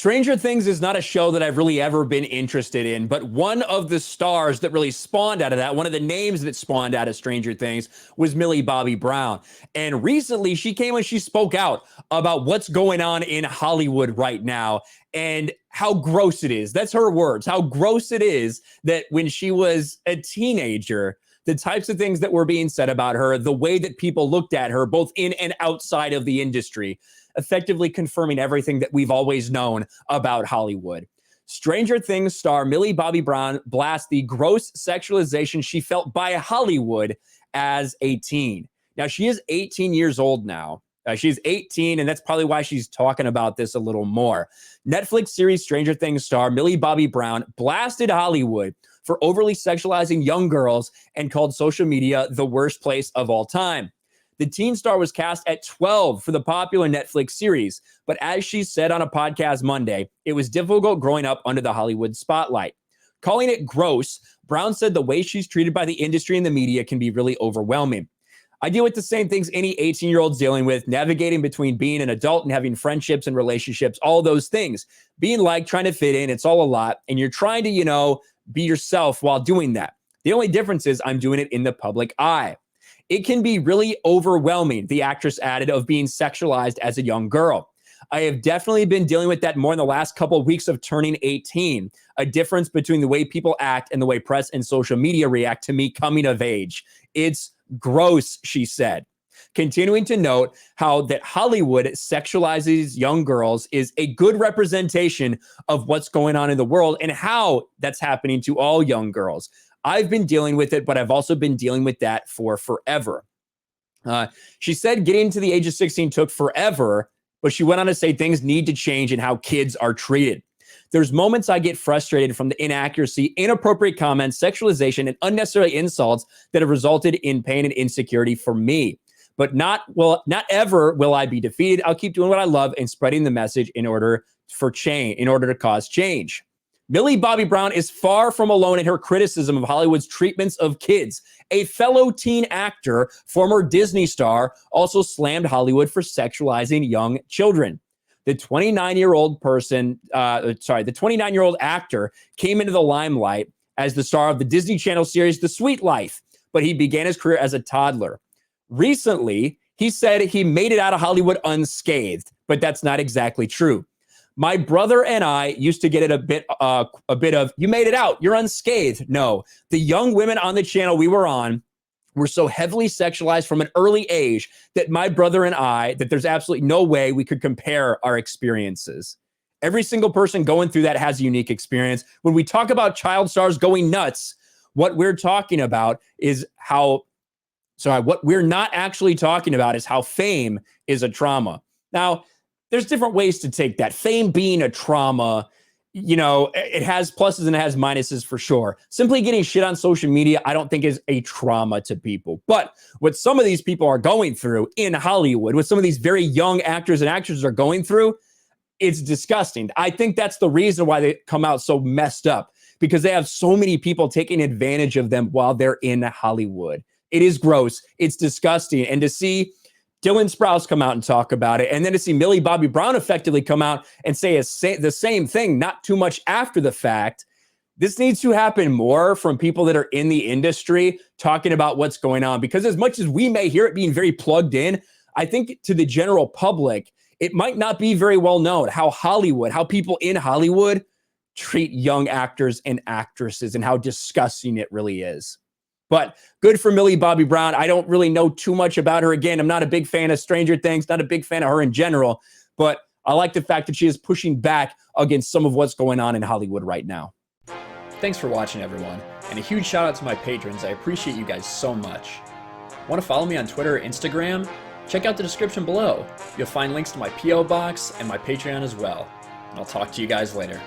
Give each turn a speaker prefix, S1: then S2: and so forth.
S1: Stranger Things is not a show that I've really ever been interested in, but one of the stars that really spawned out of that, one of the names that spawned out of Stranger Things was Millie Bobby Brown. And recently she came and she spoke out about what's going on in Hollywood right now and how gross it is. That's her words, how gross it is that when she was a teenager, the types of things that were being said about her, the way that people looked at her, both in and outside of the industry, effectively confirming everything that we've always known about Hollywood. Stranger Things star Millie Bobby Brown blasts the gross sexualization she felt by Hollywood as a teen. Now, she is 18 years old now. She's 18, and that's probably why she's talking about this a little more. Netflix series Stranger Things star Millie Bobby Brown blasted Hollywood for overly sexualizing young girls and called social media the worst place of all time. The teen star was cast at 12 for the popular Netflix series, but as she said on a podcast Monday, it was difficult growing up under the Hollywood spotlight. Calling it gross, Brown said the way she's treated by the industry and the media can be really overwhelming. I deal with the same things any 18-year-old's dealing with, navigating between being an adult and having friendships and relationships, all those things. Being like trying to fit in, it's all a lot, and you're trying to, be yourself while doing that. The only difference is I'm doing it in the public eye. It can be really overwhelming, the actress added, of being sexualized as a young girl. I have definitely been dealing with that more in the last couple of weeks of turning 18, a difference between the way people act and the way press and social media react to me coming of age. It's gross, she said. Continuing to note how that Hollywood sexualizes young girls is a good representation of what's going on in the world and how that's happening to all young girls. I've been dealing with it, but I've also been dealing with that for forever. She said getting to the age of 16 took forever, but she went on to say things need to change in how kids are treated. There's moments I get frustrated from the inaccuracy, inappropriate comments, sexualization, and unnecessary insults that have resulted in pain and insecurity for me. But not ever will I be defeated. I'll keep doing what I love and spreading the message in order to cause change. Millie Bobby Brown is far from alone in her criticism of Hollywood's treatments of kids. A fellow teen actor, former Disney star, also slammed Hollywood for sexualizing young children. The 29-year-old actor came into the limelight as the star of the Disney Channel series The Sweet Life, but he began his career as a toddler. Recently, he said he made it out of Hollywood unscathed, but that's not exactly true. My brother and I used to get it a bit of, you made it out, you're unscathed. No, the young women on the channel we were on were so heavily sexualized from an early age that my brother and I, that there's absolutely no way we could compare our experiences. Every single person going through that has a unique experience. When we talk about child stars going nuts, what we're talking about is what we're not actually talking about is how fame is a trauma. Now, there's different ways to take that. Fame being a trauma, it has pluses and it has minuses for sure. Simply getting shit on social media, I don't think is a trauma to people. But what some of these people are going through in Hollywood, what some of these very young actors and actresses are going through, it's disgusting. I think that's the reason why they come out so messed up, because they have so many people taking advantage of them while they're in Hollywood. It is gross. It's disgusting. And to see Dylan Sprouse come out and talk about it, and then to see Millie Bobby Brown effectively come out and say the same thing not too much after the fact, this needs to happen more from people that are in the industry talking about what's going on. Because as much as we may hear it being very plugged in, I think to the general public, it might not be very well known how people in Hollywood treat young actors and actresses and how disgusting it really is. But good for Millie Bobby Brown. I don't really know too much about her. Again, I'm not a big fan of Stranger Things, not a big fan of her in general, but I like the fact that she is pushing back against some of what's going on in Hollywood right now. Thanks for watching, everyone. And a huge shout out to my patrons. I appreciate you guys so much. Want to follow me on Twitter or Instagram? Check out the description below. You'll find links to my P.O. box and my Patreon as well. And I'll talk to you guys later.